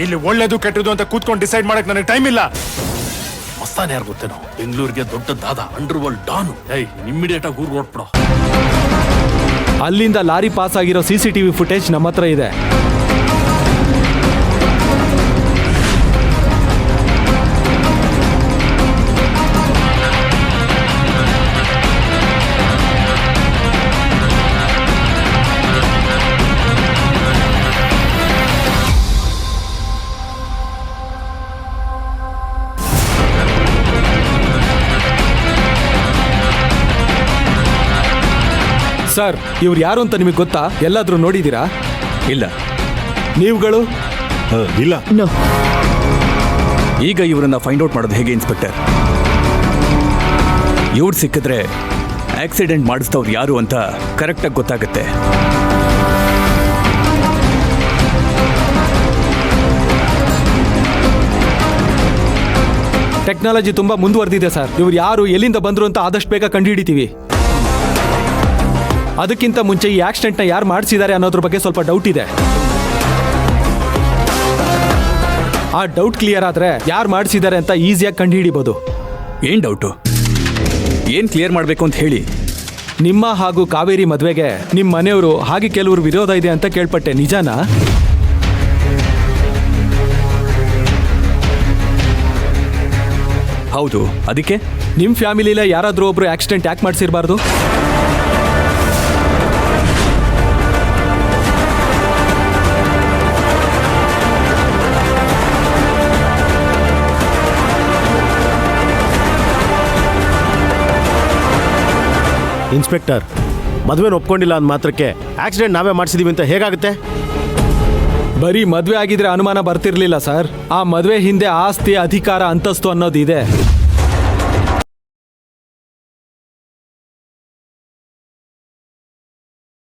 ಇಲ್ಲಿ ಒಳ್ಳೇದು ಕೆಟ್ಟದು ಅಂತ ಕೂತ್ಕೊಂಡು ಡಿಸೈಡ್ ಮಾಡಕ್ ನನಗೆ ಟೈಮ್ ಇಲ್ಲ. ಮಸ್ತಾನೆ ಯಾರು ಗೊತ್ತೇನೋ, ಬೆಂಗಳೂರಿಗೆ ದೊಡ್ಡ ದಾದ, ಅಂಡರ್ ವರ್ಲ್ಡ್ ಡಾನು. ಇಮ್ಮಿಡಿಯೇಟ್ ಆಗಿ ಊರು ಹೊರಟ್ಬಿಡೋ. ಅಲ್ಲಿಂದ ಲಾರಿ ಪಾಸ್ ಆಗಿರೋ CCTV ಫುಟೇಜ್ ನಮ್ಮ ಹತ್ರ ಇದೆ. ಸರ್, ಇವ್ರು ಯಾರು ಅಂತ ನಿಮಗೆ ಗೊತ್ತಾ? ಎಲ್ಲಾದ್ರೂ ನೋಡಿದ್ದೀರಾ? ಇಲ್ಲ. ನೀವುಗಳು? ಇಲ್ಲ. ಈಗ ಇವರನ್ನ ಫೈಂಡ್ ಔಟ್ ಮಾಡೋದು ಹೇಗೆ ಇನ್ಸ್ಪೆಕ್ಟರ್? ಇವ್ರು ಸಿಕ್ಕಿದ್ರೆ ಆಕ್ಸಿಡೆಂಟ್ ಮಾಡಿಸ್ತವ್ರು ಯಾರು ಅಂತ ಕರೆಕ್ಟಾಗಿ ಗೊತ್ತಾಗುತ್ತೆ. ಟೆಕ್ನಾಲಜಿ ತುಂಬಾ ಮುಂದುವರೆದಿದೆ ಸರ್. ಇವ್ರು ಯಾರು, ಎಲ್ಲಿಂದ ಬಂದ್ರು ಅಂತ ಆದಷ್ಟು ಬೇಗ ಕಂಡುಹಿಡಿತೀವಿ. ಅದಕ್ಕಿಂತ ಮುಂಚೆ ಈ ಆಕ್ಸಿಡೆಂಟ್ನ ಯಾರು ಮಾಡಿಸಿದ್ದಾರೆ ಅನ್ನೋದ್ರ ಬಗ್ಗೆ ಸ್ವಲ್ಪ ಡೌಟ್ ಇದೆ. ಆ ಡೌಟ್ ಕ್ಲಿಯರ್ ಆದ್ರೆ ಯಾರು ಮಾಡಿಸಿದ್ದಾರೆ ಅಂತ ಈಸಿಯಾಗಿ ಕಂಡುಹಿಡಿಬಹುದು. ಏನ್ ಡೌಟು? ಏನ್ ಕ್ಲಿಯರ್ ಮಾಡಬೇಕು ಅಂತ ಹೇಳಿ. ನಿಮ್ಮ ಹಾಗೂ ಕಾವೇರಿ ಮದುವೆಗೆ ನಿಮ್ಮ ಮನೆಯವರು ಹಾಗೆ ಕೆಲವರು ವಿರೋಧ ಇದೆ ಅಂತ ಕೇಳ್ಪಟ್ಟೆ, ನಿಜಾನಾ? ಹೌದು. ಅದಕ್ಕೆ ನಿಮ್ಮ ಫ್ಯಾಮಿಲಿಲೇ ಯಾರಾದರೂ ಒಬ್ರು ಆಕ್ಸಿಡೆಂಟ್ ಯಾಕೆ ಮಾಡಿಸಿರಬಾರ್ದು? ಇನ್ಸ್ಪೆಕ್ಟರ್, ಮದುವೆನ ಒಪ್ಕೊಂಡಿಲ್ಲ ಅಂದ ಮಾತ್ರಕ್ಕೆ ಆಕ್ಸಿಡೆಂಟ್ ನಾವೇ ಮಾಡಿಸಿದೀವಿ ಅಂತ ಹೇಗಾಗುತ್ತೆ? ಬರೀ ಮದುವೆ ಆಗಿದ್ರೆ ಅನುಮಾನ ಬರ್ತಿರ್ಲಿಲ್ಲ ಸರ್. ಆ ಮದುವೆ ಹಿಂದೆ ಆಸ್ತಿ, ಅಧಿಕಾರ, ಅಂತಸ್ತು ಅನ್ನೋದಿದೆ.